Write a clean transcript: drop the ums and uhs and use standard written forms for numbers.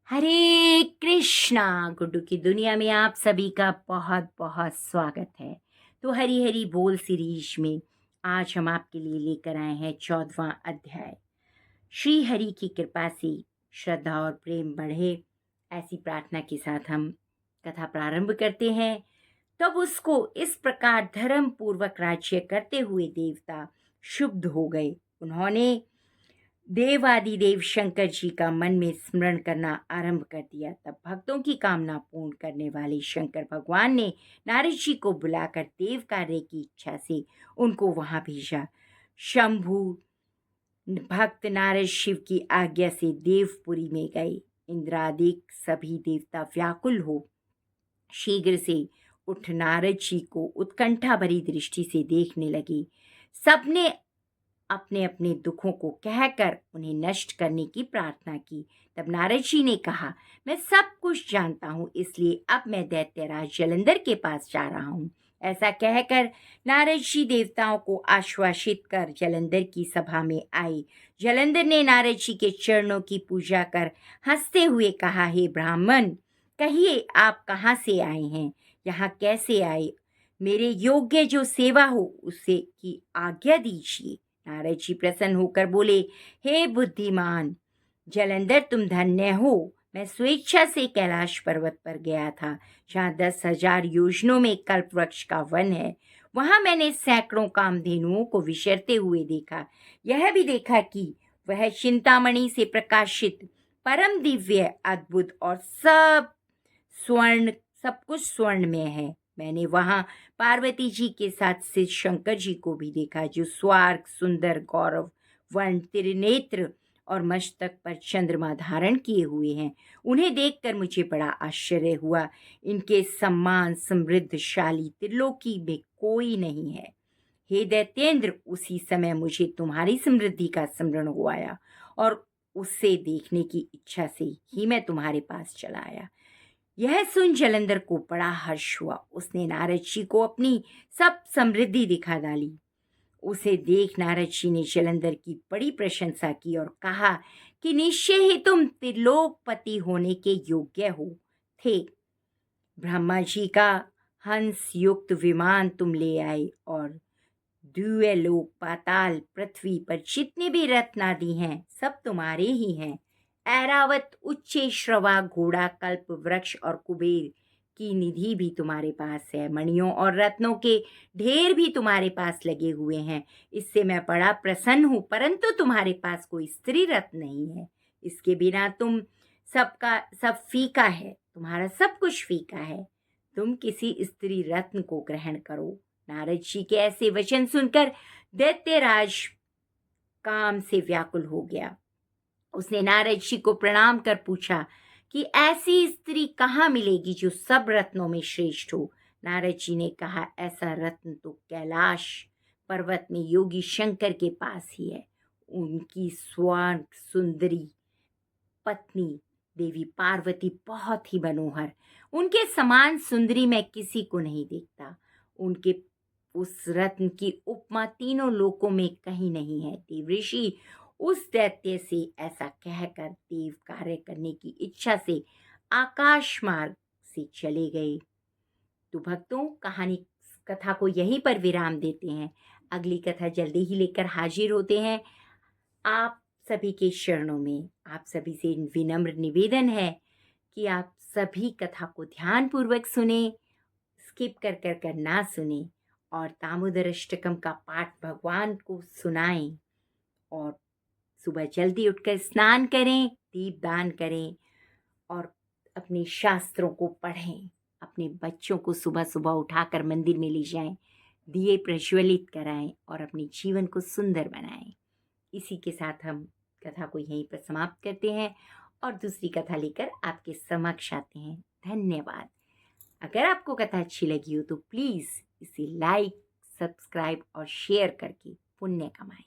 हरे कृष्णा। गुड्डू की दुनिया में आप सभी का बहुत बहुत स्वागत है। तो हरी हरी बोल सीरीज में आज हम आपके लिए लेकर आए हैं 14वां अध्याय। श्री हरि की कृपा से श्रद्धा और प्रेम बढ़े, ऐसी प्रार्थना के साथ हम कथा प्रारंभ करते हैं। तब उसको इस प्रकार धर्म पूर्वक राज्य करते हुए देवता शुद्ध हो गए। उन्होंने देवादिदेव शंकर जी का मन में स्मरण करना आरंभ कर दिया। तब भक्तों की कामना पूर्ण करने वाले शंकर भगवान ने नारद जी को बुलाकर देव कार्य की इच्छा से उनको वहां भेजा। शंभु भक्त नारद शिव की आज्ञा से देवपुरी में गए। इंद्रादिक सभी देवता व्याकुल हो शीघ्र से उठ नारद जी को उत्कंठा भरी दृष्टि से देखने लगे। सबने अपने अपने दुखों को कहकर उन्हें नष्ट करने की प्रार्थना की। तब नारद जी ने कहा, मैं सब कुछ जानता हूँ, इसलिए अब मैं दैत्यराज जलंधर के पास जा रहा हूँ। ऐसा कहकर नारद जी देवताओं को आश्वासित कर जलंधर की सभा में आए। जलंधर ने नारद जी के चरणों की पूजा कर हंसते हुए कहा, हे ब्राह्मण, कहिए आप कहाँ से आए हैं, यहाँ कैसे आए? मेरे योग्य जो सेवा हो उसे की आज्ञा दीजिए। नारद जी प्रसन्न होकर बोले, हे बुद्धिमान जलंधर, तुम धन्य हो। मैं स्वेच्छा से कैलाश पर्वत पर गया था, जहाँ 10,000 योजनों में कल्प वृक्ष का वन है। वहां मैंने सैकड़ों कामधेनुओं को विचरते हुए देखा। यह भी देखा कि वह चिंतामणि से प्रकाशित परम दिव्य अद्भुत और सब कुछ स्वर्ण में है। मैंने वहां पार्वती जी के साथ सिद्ध शंकर जी को भी देखा, जो स्वर्ग सुंदर गौरव वर्ण त्रिनेत्र और मस्तक पर चंद्रमा धारण किए हुए हैं। उन्हें देखकर मुझे बड़ा आश्चर्य हुआ। इनके सम्मान समृद्धशाली त्रिलोकी में कोई नहीं है। हे दैत्येंद्र, उसी समय मुझे तुम्हारी समृद्धि का स्मरण हो आया और उससे देखने की इच्छा से ही मैं तुम्हारे पास चला आया। यह सुन जलंधर को बड़ा हर्ष हुआ। उसने नारद जी को अपनी सब समृद्धि दिखा डाली। उसे देख नारद जी ने जलंधर की बड़ी प्रशंसा की और कहा कि निश्चय ही तुम त्रिलोकपति होने के योग्य हो थे। ब्रह्मा जी का हंस युक्त विमान तुम ले आए और द्व्यलोक पाताल पृथ्वी पर जितने भी रत्न आदि हैं सब तुम्हारे ही हैं। ऐरावत उच्चे श्रवा घोड़ा कल्प वृक्ष और कुबेर की निधि भी तुम्हारे पास है। मणियों और रत्नों के ढेर भी तुम्हारे पास लगे हुए हैं। इससे मैं बड़ा प्रसन्न हूँ, परंतु तुम्हारे पास कोई स्त्री रत्न नहीं है। इसके बिना तुम सबका सब फीका है, तुम्हारा सब कुछ फीका है। तुम किसी स्त्री रत्न को ग्रहण करो। नारद जी के ऐसे वचन सुनकर दैत्यराज काम से व्याकुल हो गया। उसने नारद जी को प्रणाम कर पूछा कि ऐसी स्त्री कहाँ मिलेगी जो सब रत्नों में श्रेष्ठ हो। नारद जी ने कहा, ऐसा रत्न तो कैलाश पर्वत में योगी शंकर के पास ही है। उनकी स्वर्ण सुंदरी पत्नी देवी पार्वती बहुत ही मनोहर, उनके समान सुंदरी मैं किसी को नहीं देखता। उनके उस रत्न की उपमा तीनों लोकों में कहीं नहीं है। देवऋषि उस दैत्य से ऐसा कहकर देव कार्य करने की इच्छा से आकाश मार्ग से चले गए। तो भक्तों, कथा को यहीं पर विराम देते हैं। अगली कथा जल्दी ही लेकर हाजिर होते हैं। आप सभी के चरणों में आप सभी से विनम्र निवेदन है कि आप सभी कथा को ध्यान पूर्वक सुने, स्किप कर ना सुने और दामोदर अष्टकम का पाठ भगवान को सुनाएं और सुबह जल्दी उठकर स्नान करें, दीपदान करें और अपने शास्त्रों को पढ़ें। अपने बच्चों को सुबह सुबह उठाकर मंदिर में ले जाएं, दिए प्रज्वलित कराएं और अपने जीवन को सुंदर बनाएं। इसी के साथ हम कथा को यहीं पर समाप्त करते हैं और दूसरी कथा लेकर आपके समक्ष आते हैं। धन्यवाद। अगर आपको कथा अच्छी लगी हो तो प्लीज़ इसे लाइक, सब्सक्राइब और शेयर करके पुण्य कमाएं।